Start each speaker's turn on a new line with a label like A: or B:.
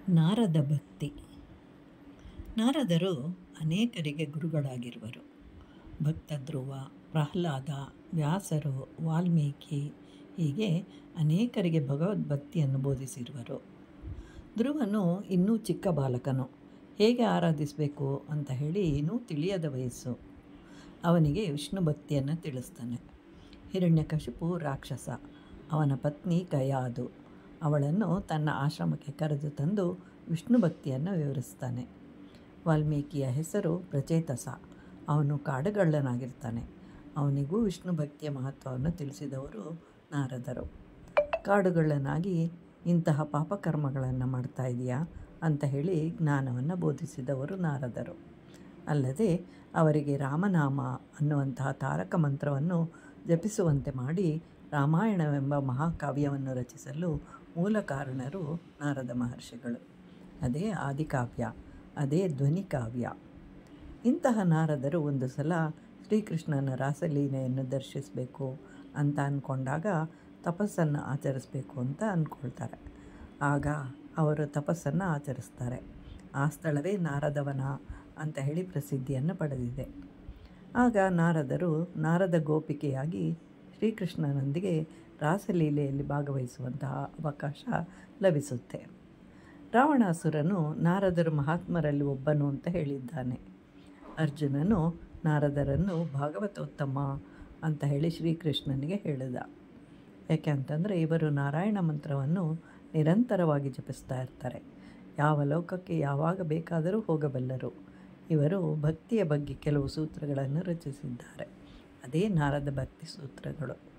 A: ನಾರದ ಭಕ್ತಿ. ನಾರದರು ಅನೇಕರಿಗೆ ಗುರುಗಳಾಗಿರುವರು. ಭಕ್ತ ಧ್ರುವ, ಪ್ರಹ್ಲಾದ, ವ್ಯಾಸರು, ವಾಲ್ಮೀಕಿ ಹೀಗೆ ಅನೇಕರಿಗೆ ಭಗವದ್ಭಕ್ತಿಯನ್ನು ಬೋಧಿಸಿರುವರು. ಧ್ರುವನು ಇನ್ನೂ ಚಿಕ್ಕ ಬಾಲಕನು. ಹೇಗೆ ಆರಾಧಿಸಬೇಕು ಅಂತ ಹೇಳಿ ಇನ್ನೂ ತಿಳಿಯದ ವಯಸ್ಸು. ಅವನಿಗೆ ವಿಷ್ಣು ಭಕ್ತಿಯನ್ನು ತಿಳಿಸ್ತಾನೆ. ಹಿರಣ್ಯಕಶಿಪು ರಾಕ್ಷಸ. ಅವನ ಪತ್ನಿ ಗಯಾದು. ಅವಳನ್ನು ತನ್ನ ಆಶ್ರಮಕ್ಕೆ ಕರೆದು ತಂದು ವಿಷ್ಣು ಭಕ್ತಿಯನ್ನು ವಿವರಿಸ್ತಾನೆ. ವಾಲ್ಮೀಕಿಯ ಹೆಸರು ಪ್ರಚೇತಸ. ಅವನು ಕಾಡುಗಳ್ಳನಾಗಿರ್ತಾನೆ. ಅವನಿಗೂ ವಿಷ್ಣು ಭಕ್ತಿಯ ಮಹತ್ವವನ್ನು ತಿಳಿಸಿದವರು ನಾರದರು. ಕಾಡುಗಳ್ಳನಾಗಿ ಇಂತಹ ಪಾಪಕರ್ಮಗಳನ್ನು ಮಾಡ್ತಾ ಇದೆಯಾ ಅಂತ ಹೇಳಿ ಜ್ಞಾನವನ್ನು ಬೋಧಿಸಿದವರು ನಾರದರು. ಅಲ್ಲದೆ ಅವರಿಗೆ ರಾಮನಾಮ ಅನ್ನುವಂತಹ ತಾರಕ ಮಂತ್ರವನ್ನು ಜಪಿಸುವಂತೆ ಮಾಡಿ ರಾಮಾಯಣವೆಂಬ ಮಹಾಕಾವ್ಯವನ್ನು ರಚಿಸಲು ಮೂಲ ಕಾರಣರು ನಾರದ ಮಹರ್ಷಿಗಳು. ಅದೇ ಆದಿಕಾವ್ಯ, ಅದೇ ಧ್ವನಿಕಾವ್ಯ. ಇಂತಹ ನಾರದರು ಒಂದು ಸಲ ಶ್ರೀಕೃಷ್ಣನ ರಾಸಲೀಲೆಯನ್ನು ದರ್ಶಿಸಬೇಕು ಅಂತ ಅಂದ್ಕೊಂಡಾಗ ತಪಸ್ಸನ್ನು ಆಚರಿಸಬೇಕು ಅಂತ ಅಂದ್ಕೊಳ್ತಾರೆ. ಆಗ ಅವರು ತಪಸ್ಸನ್ನು ಆಚರಿಸ್ತಾರೆ. ಆ ಸ್ಥಳವೇ ನಾರದವನ ಅಂತ ಹೇಳಿ ಪ್ರಸಿದ್ಧಿಯನ್ನು ಪಡೆದಿದೆ. ಆಗ ನಾರದರು ನಾರದ ಗೋಪಿಕೆಯಾಗಿ ಶ್ರೀಕೃಷ್ಣನೊಂದಿಗೆ ರಾಸಲೀಲೆಯಲ್ಲಿ ಭಾಗವಹಿಸುವಂತಹ ಅವಕಾಶ ಲಭಿಸುತ್ತೆ. ರಾವಣಾಸುರನು ನಾರದರು ಮಹಾತ್ಮರಲ್ಲಿ ಒಬ್ಬನು ಅಂತ ಹೇಳಿದ್ದಾನೆ. ಅರ್ಜುನನು ನಾರದರನ್ನು ಭಾಗವತೋತ್ತಮ ಅಂತ ಹೇಳಿ ಶ್ರೀಕೃಷ್ಣನಿಗೆ ಹೇಳಿದ. ಯಾಕೆ ಅಂತಂದರೆ ಇವರು ನಾರಾಯಣ ಮಂತ್ರವನ್ನು ನಿರಂತರವಾಗಿ ಜಪಿಸ್ತಾ ಇರ್ತಾರೆ. ಯಾವ ಲೋಕಕ್ಕೆ ಯಾವಾಗ ಬೇಕಾದರೂ ಹೋಗಬಲ್ಲರು. ಇವರು ಭಕ್ತಿಯ ಬಗ್ಗೆ ಕೆಲವು ಸೂತ್ರಗಳನ್ನು ರಚಿಸಿದ್ದಾರೆ. ಅದೇ ನಾರದ ಭಕ್ತಿ ಸೂತ್ರಗಳು.